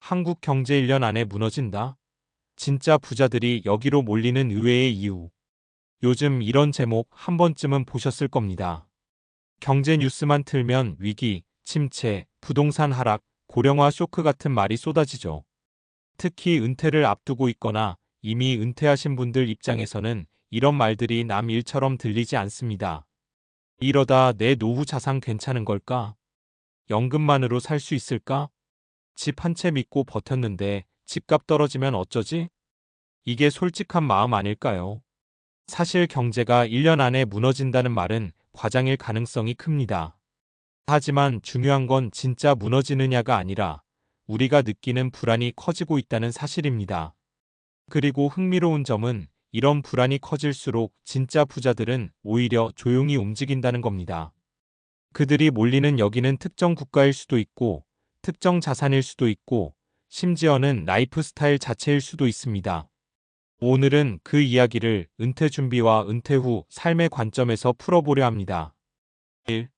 한국 경제 1년 안에 무너진다. 진짜 부자들이 여기로 몰리는 의외의 이유. 요즘 이런 제목 한 번쯤은 보셨을 겁니다. 경제 뉴스만 틀면 위기, 침체, 부동산 하락, 고령화 쇼크 같은 말이 쏟아지죠. 특히 은퇴를 앞두고 있거나 이미 은퇴하신 분들 입장에서는 이런 말들이 남 일처럼 들리지 않습니다. 이러다 내 노후 자산 괜찮은 걸까? 연금만으로 살 수 있을까? 집 한 채 믿고 버텼는데 집값 떨어지면 어쩌지? 이게 솔직한 마음 아닐까요? 사실 경제가 1년 안에 무너진다는 말은 과장일 가능성이 큽니다. 하지만 중요한 건 진짜 무너지느냐가 아니라 우리가 느끼는 불안이 커지고 있다는 사실입니다. 그리고 흥미로운 점은 이런 불안이 커질수록 진짜 부자들은 오히려 조용히 움직인다는 겁니다. 그들이 몰리는 여기는 특정 국가일 수도 있고, 특정 자산일 수도 있고, 심지어는 라이프 스타일 자체일 수도 있습니다. 오늘은 그 이야기를 은퇴 준비와 은퇴 후 삶의 관점에서 풀어보려 합니다. 1.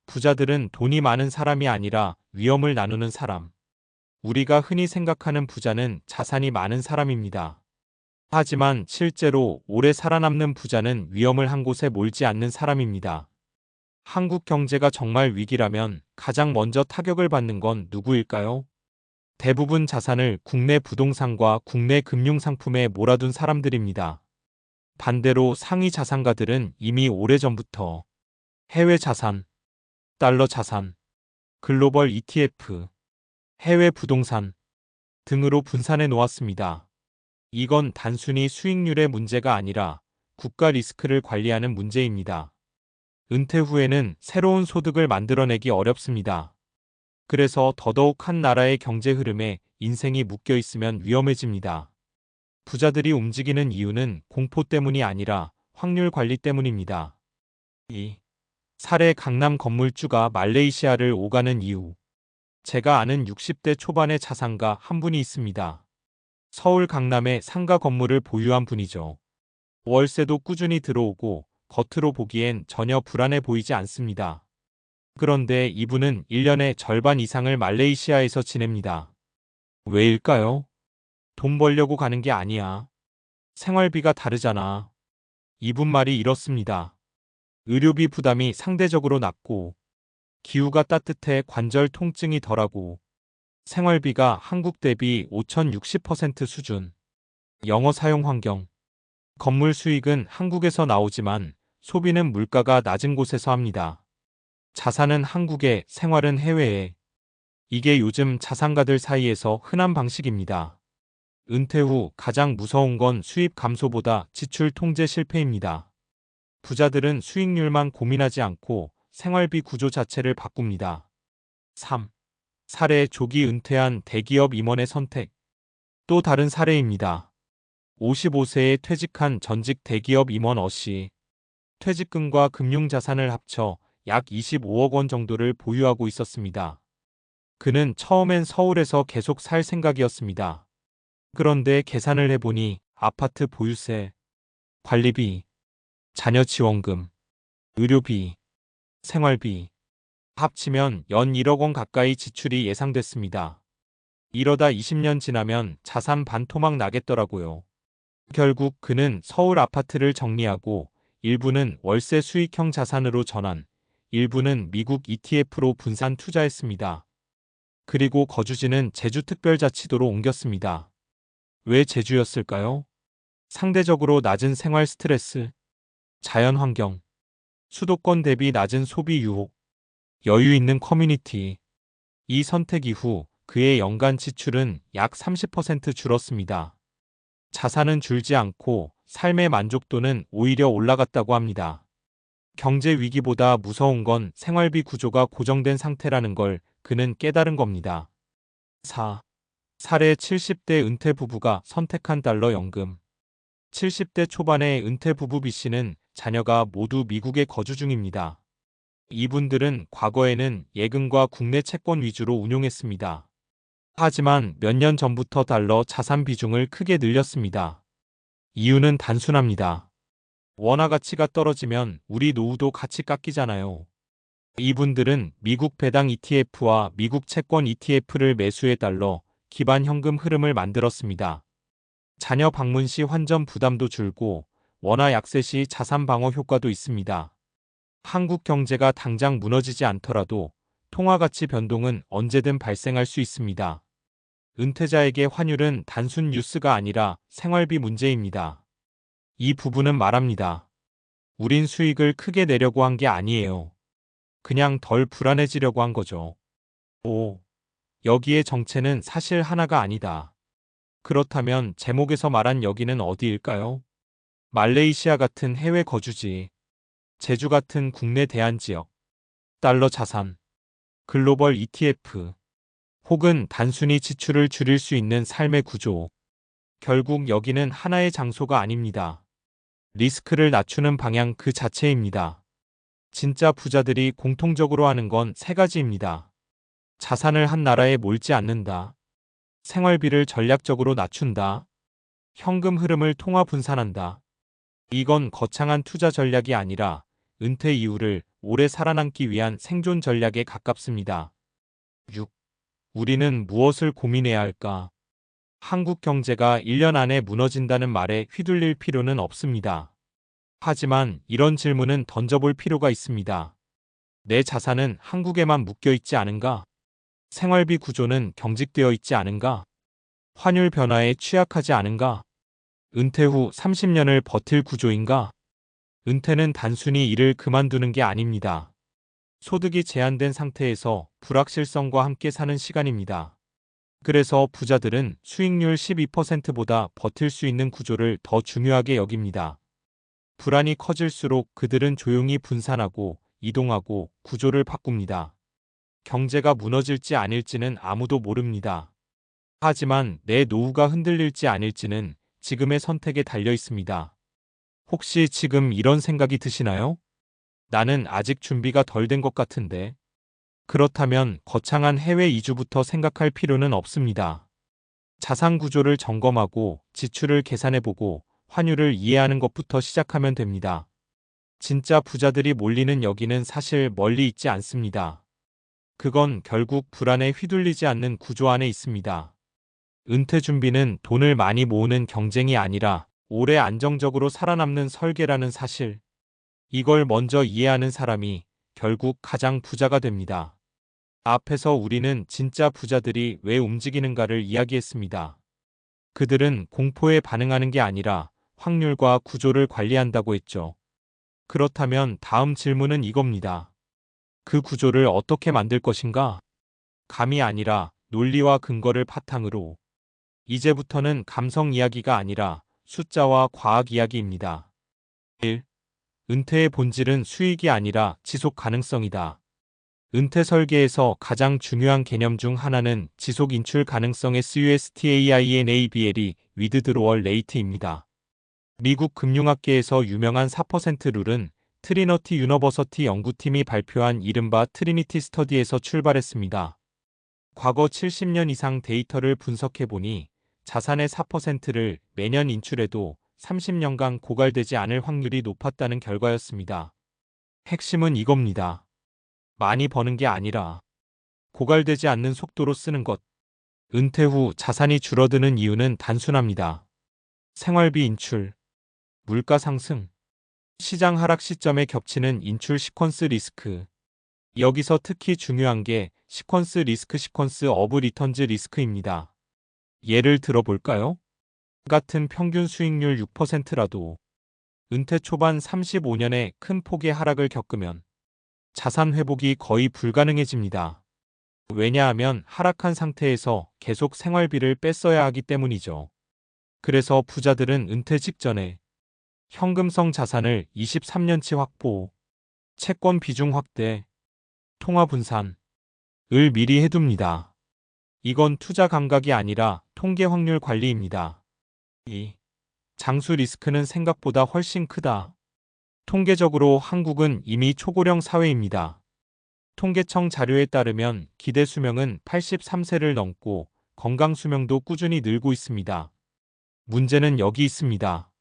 부자들은 돈이 많은 사람이 아니라 위험을 나누는 사람. 우리가 흔히 생각하는 부자는 자산이 많은 사람입니다. 하지만 실제로 오래 살아남는 부자는 위험을 한 곳에 몰지 않는 사람입니다. 한국 경제가 정말 위기라면 가장 먼저 타격을 받는 건 누구일까요? 대부분 자산을 국내 부동산과 국내 금융상품에 몰아둔 사람들입니다. 반대로 상위 자산가들은 이미 오래전부터 해외 자산, 달러 자산, 글로벌 ETF, 해외 부동산 등으로 분산해 놓았습니다. 이건 단순히 수익률의 문제가 아니라 국가 리스크를 관리하는 문제입니다. 은퇴 후에는 새로운 소득을 만들어내기 어렵습니다. 그래서 더더욱 한 나라의 경제 흐름에 인생이 묶여 있으면 위험해집니다. 부자들이 움직이는 이유는 공포 때문이 아니라 확률 관리 때문입니다. 2. 사례 강남 건물주가 말레이시아를 오가는 이유. 제가 아는 60대 초반의 자산가 한 분이 있습니다. 서울 강남에 상가 건물을 보유한 분이죠. 월세도 꾸준히 들어오고 겉으로 보기엔 전혀 불안해 보이지 않습니다. 그런데 이분은 1년의 절반 이상을 말레이시아에서 지냅니다. 왜일까요? 돈 벌려고 가는 게 아니야. 생활비가 다르잖아. 이분 말이 이렇습니다. 의료비 부담이 상대적으로 낮고, 기후가 따뜻해 관절 통증이 덜하고, 생활비가 한국 대비 5,060% 수준. 영어 사용 환경. 건물 수익은 한국에서 나오지만 소비는 물가가 낮은 곳에서 합니다. 자산은 한국에, 생활은 해외에. 이게 요즘 자산가들 사이에서 흔한 방식입니다. 은퇴 후 가장 무서운 건 수입 감소보다 지출 통제 실패입니다. 부자들은 수익률만 고민하지 않고 생활비 구조 자체를 바꿉니다. 3. 사례 조기 은퇴한 대기업 임원의 선택. 또 다른 사례입니다. 55세에 퇴직한 전직 대기업 임원 어씨. 퇴직금과 금융자산을 합쳐 약 25억 원 정도를 보유하고 있었습니다. 그는 처음엔 서울에서 계속 살 생각이었습니다. 그런데 계산을 해보니 아파트 보유세, 관리비, 자녀 지원금, 의료비, 생활비 합치면 연 1억 원 가까이 지출이 예상됐습니다. 이러다 20년 지나면 자산 반토막 나겠더라고요. 결국 그는 서울 아파트를 정리하고 일부는 월세 수익형 자산으로 전환, 일부는 미국 ETF로 분산 투자했습니다. 그리고 거주지는 제주특별자치도로 옮겼습니다. 왜 제주였을까요? 상대적으로 낮은 생활 스트레스, 자연 환경, 수도권 대비 낮은 소비 유혹, 여유 있는 커뮤니티. 이 선택 이후 그의 연간 지출은 약 30% 줄었습니다. 자산은 줄지 않고 삶의 만족도는 오히려 올라갔다고 합니다. 경제 위기보다 무서운 건 생활비 구조가 고정된 상태라는 걸 그는 깨달은 겁니다. 4. 사례 70대 은퇴 부부가 선택한 달러 연금. 70대 초반의 은퇴 부부 B씨는 자녀가 모두 미국에 거주 중입니다. 이분들은 과거에는 예금과 국내 채권 위주로 운용했습니다. 하지만 몇 년 전부터 달러 자산 비중을 크게 늘렸습니다. 이유는 단순합니다. 원화 가치가 떨어지면 우리 노후도 같이 깎이잖아요. 이분들은 미국 배당 ETF와 미국 채권 ETF를 매수해 달러, 기반 현금 흐름을 만들었습니다. 자녀 방문 시 환전 부담도 줄고 원화 약세 시 자산 방어 효과도 있습니다. 한국 경제가 당장 무너지지 않더라도 통화 가치 변동은 언제든 발생할 수 있습니다. 은퇴자에게 환율은 단순 뉴스가 아니라 생활비 문제입니다. 이 부분은 말합니다. 우린 수익을 크게 내려고 한 게 아니에요. 그냥 덜 불안해지려고 한 거죠. 오, 여기의 정체는 사실 하나가 아니다. 그렇다면 제목에서 말한 여기는 어디일까요? 말레이시아 같은 해외 거주지, 제주 같은 국내 대안 지역, 달러 자산, 글로벌 ETF, 혹은 단순히 지출을 줄일 수 있는 삶의 구조. 결국 여기는 하나의 장소가 아닙니다. 리스크를 낮추는 방향 그 자체입니다. 진짜 부자들이 공통적으로 하는 건 세 가지입니다. 자산을 한 나라에 몰지 않는다. 생활비를 전략적으로 낮춘다. 현금 흐름을 통화 분산한다. 이건 거창한 투자 전략이 아니라 은퇴 이후를 오래 살아남기 위한 생존 전략에 가깝습니다. 6. 우리는 무엇을 고민해야 할까? 한국 경제가 1년 안에 무너진다는 말에 휘둘릴 필요는 없습니다. 하지만 이런 질문은 던져볼 필요가 있습니다. 내 자산은 한국에만 묶여 있지 않은가? 생활비 구조는 경직되어 있지 않은가? 환율 변화에 취약하지 않은가? 은퇴 후 30년을 버틸 구조인가? 은퇴는 단순히 일을 그만두는 게 아닙니다. 소득이 제한된 상태에서 불확실성과 함께 사는 시간입니다. 그래서 부자들은 수익률 12%보다 버틸 수 있는 구조를 더 중요하게 여깁니다. 불안이 커질수록 그들은 조용히 분산하고 이동하고 구조를 바꿉니다. 경제가 무너질지 아닐지는 아무도 모릅니다. 하지만 내 노후가 흔들릴지 아닐지는 지금의 선택에 달려 있습니다. 혹시 지금 이런 생각이 드시나요? 나는 아직 준비가 덜 된 것 같은데. 그렇다면 거창한 해외 이주부터 생각할 필요는 없습니다. 자산 구조를 점검하고 지출을 계산해보고 환율을 이해하는 것부터 시작하면 됩니다. 진짜 부자들이 몰리는 여기는 사실 멀리 있지 않습니다. 그건 결국 불안에 휘둘리지 않는 구조 안에 있습니다. 은퇴 준비는 돈을 많이 모으는 경쟁이 아니라 오래 안정적으로 살아남는 설계라는 사실. 이걸 먼저 이해하는 사람이 결국 가장 부자가 됩니다. 앞에서 우리는 진짜 부자들이 왜 움직이는가를 이야기했습니다. 그들은 공포에 반응하는 게 아니라 확률과 구조를 관리한다고 했죠. 그렇다면 다음 질문은 이겁니다. 그 구조를 어떻게 만들 것인가? 감이 아니라 논리와 근거를 바탕으로. 이제부터는 감성 이야기가 아니라 숫자와 과학 이야기입니다. 1. 은퇴의 본질은 수익이 아니라 지속 가능성이다. 은퇴 설계에서 가장 중요한 개념 중 하나는 지속 인출 가능성의 SUSTAINABL이 위드드로얼 레이트입니다. 미국 금융학계에서 유명한 4% 룰은 트리너티 유너버서티 연구팀이 발표한 이른바 트리니티 스터디에서 출발했습니다. 과거 70년 이상 데이터를 분석해보니 자산의 4%를 매년 인출해도 30년간 고갈되지 않을 확률이 높았다는 결과였습니다. 핵심은 이겁니다. 많이 버는 게 아니라 고갈되지 않는 속도로 쓰는 것. 은퇴 후 자산이 줄어드는 이유는 단순합니다. 생활비 인출, 물가 상승, 시장 하락 시점에 겹치는 인출 시퀀스 리스크. 여기서 특히 중요한 게 시퀀스 어브 리턴즈 리스크입니다. 예를 들어볼까요? 같은 평균 수익률 6%라도 은퇴 초반 35년에 큰 폭의 하락을 겪으면 자산 회복이 거의 불가능해집니다. 왜냐하면 하락한 상태에서 계속 생활비를 뺐어야 하기 때문이죠. 그래서 부자들은 은퇴 직전에 현금성 자산을 23년치 확보, 채권 비중 확대, 통화 분산을 미리 해둡니다. 이건 투자 감각이 아니라 통계 확률 관리입니다. 2. 장수 리스크는 생각보다 훨씬 크다. 통계적으로 한국은 이미 초고령 사회입니다. 통계청 자료에 따르면 기대 수명은 83세를 넘고 건강 수명도 꾸준히 늘고 있습니다. 문제는 여기 있습니다.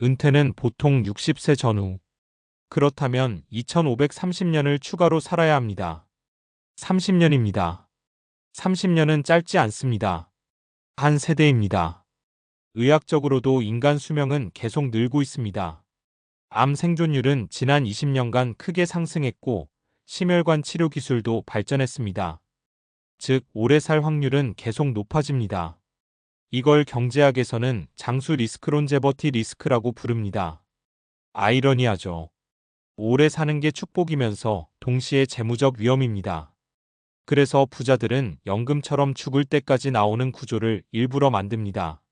은퇴는 보통 60세 전후. 그렇다면 2530년을 추가로 살아야 합니다. 30년입니다. 30년은 짧지 않습니다. 한 세대입니다. 의학적으로도 인간 수명은 계속 늘고 있습니다. 암 생존율은 지난 20년간 크게 상승했고 심혈관 치료 기술도 발전했습니다. 즉, 오래 살 확률은 계속 높아집니다. 이걸 경제학에서는 장수 리스크 론제버티 리스크라고 부릅니다. 아이러니하죠. 오래 사는 게 축복이면서 동시에 재무적 위험입니다. 그래서 부자들은 연금처럼 죽을 때까지 나오는 구조를 일부러 만듭니다.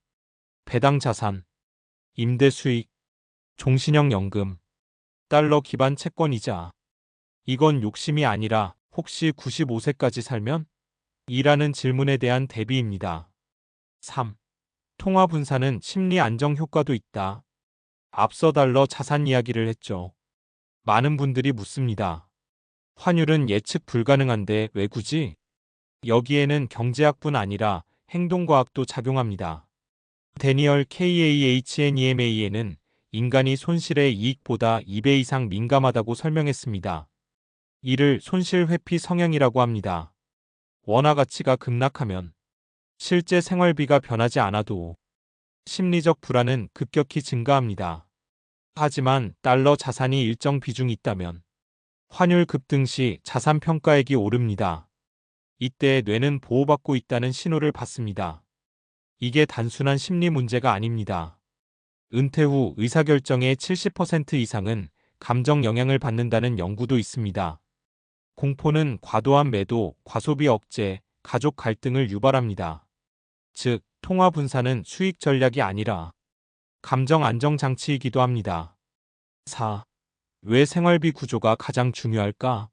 배당 자산, 임대 수익, 종신형 연금, 달러 기반 채권이자. 이건 욕심이 아니라 혹시 95세까지 살면? 이라는 질문에 대한 대비입니다. 3. 통화 분산은 심리 안정 효과도 있다. 앞서 달러 자산 이야기를 했죠. 많은 분들이 묻습니다. 환율은 예측 불가능한데 왜 굳이? 여기에는 경제학뿐 아니라 행동과학도 작용합니다. 데니얼 Kahnema는 인간이 손실의 이익보다 2배 이상 민감하다고 설명했습니다. 이를 손실 회피 성향이라고 합니다. 원화 가치가 급락하면 실제 생활비가 변하지 않아도 심리적 불안은 급격히 증가합니다. 하지만 달러 자산이 일정 비중 있다면 환율 급등 시 자산 평가액이 오릅니다. 이때 뇌는 보호받고 있다는 신호를 받습니다. 이게 단순한 심리 문제가 아닙니다. 은퇴 후 의사결정의 70% 이상은 감정 영향을 받는다는 연구도 있습니다. 공포는 과도한 매도, 과소비 억제, 가족 갈등을 유발합니다. 즉, 통화 분산은 수익 전략이 아니라 감정 안정 장치이기도 합니다. 4. 왜 생활비 구조가 가장 중요할까?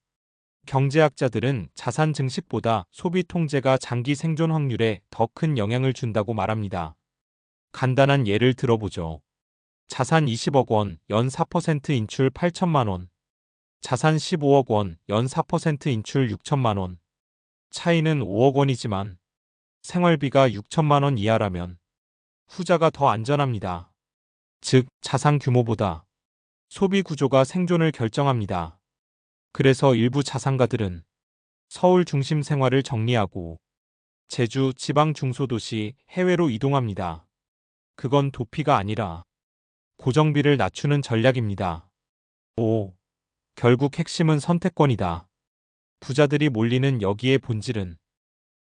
경제학자들은 자산 증식보다 소비 통제가 장기 생존 확률에 더 큰 영향을 준다고 말합니다. 간단한 예를 들어보죠. 자산 20억 원, 연 4% 인출 8천만 원. 자산 15억 원, 연 4% 인출 6천만 원. 차이는 5억 원이지만 생활비가 6천만 원 이하라면 후자가 더 안전합니다. 즉, 자산 규모보다 소비 구조가 생존을 결정합니다. 그래서 일부 자산가들은 서울 중심 생활을 정리하고 제주, 지방 중소도시, 해외로 이동합니다. 그건 도피가 아니라 고정비를 낮추는 전략입니다. 5. 결국 핵심은 선택권이다. 부자들이 몰리는 여기의 본질은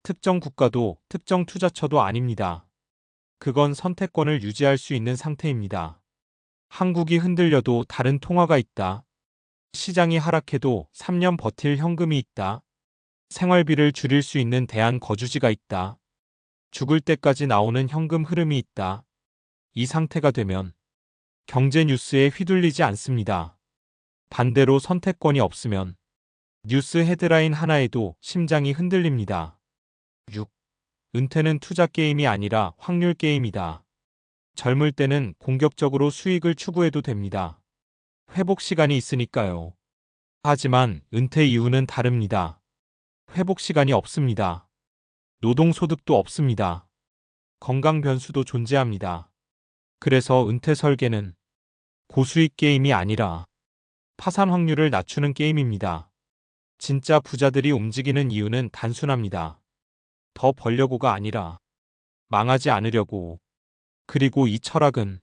특정 국가도 특정 투자처도 아닙니다. 그건 선택권을 유지할 수 있는 상태입니다. 한국이 흔들려도 다른 통화가 있다. 시장이 하락해도 3년 버틸 현금이 있다. 생활비를 줄일 수 있는 대안 거주지가 있다. 죽을 때까지 나오는 현금 흐름이 있다. 이 상태가 되면 경제 뉴스에 휘둘리지 않습니다. 반대로 선택권이 없으면 뉴스 헤드라인 하나에도 심장이 흔들립니다. 6. 은퇴는 투자 게임이 아니라 확률 게임이다. 젊을 때는 공격적으로 수익을 추구해도 됩니다. 회복 시간이 있으니까요. 하지만 은퇴 이후는 다릅니다. 회복 시간이 없습니다. 노동소득도 없습니다. 건강 변수도 존재합니다. 그래서 은퇴 설계는 고수익 게임이 아니라 파산 확률을 낮추는 게임입니다. 진짜 부자들이 움직이는 이유는 단순합니다. 더 벌려고가 아니라 망하지 않으려고. 그리고 이 철학은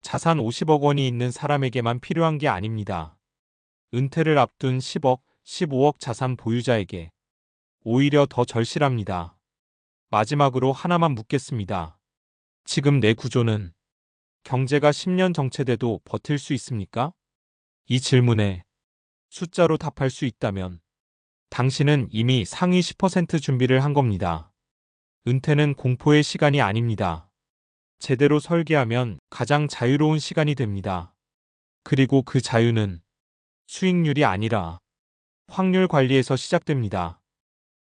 자산 50억 원이 있는 사람에게만 필요한 게 아닙니다. 은퇴를 앞둔 10억, 15억 자산 보유자에게 오히려 더 절실합니다. 마지막으로 하나만 묻겠습니다. 지금 내 구조는 경제가 10년 정체돼도 버틸 수 있습니까? 이 질문에 숫자로 답할 수 있다면 당신은 이미 상위 10% 준비를 한 겁니다. 은퇴는 공포의 시간이 아닙니다. 제대로 설계하면 가장 자유로운 시간이 됩니다. 그리고 그 자유는 수익률이 아니라 확률 관리에서 시작됩니다.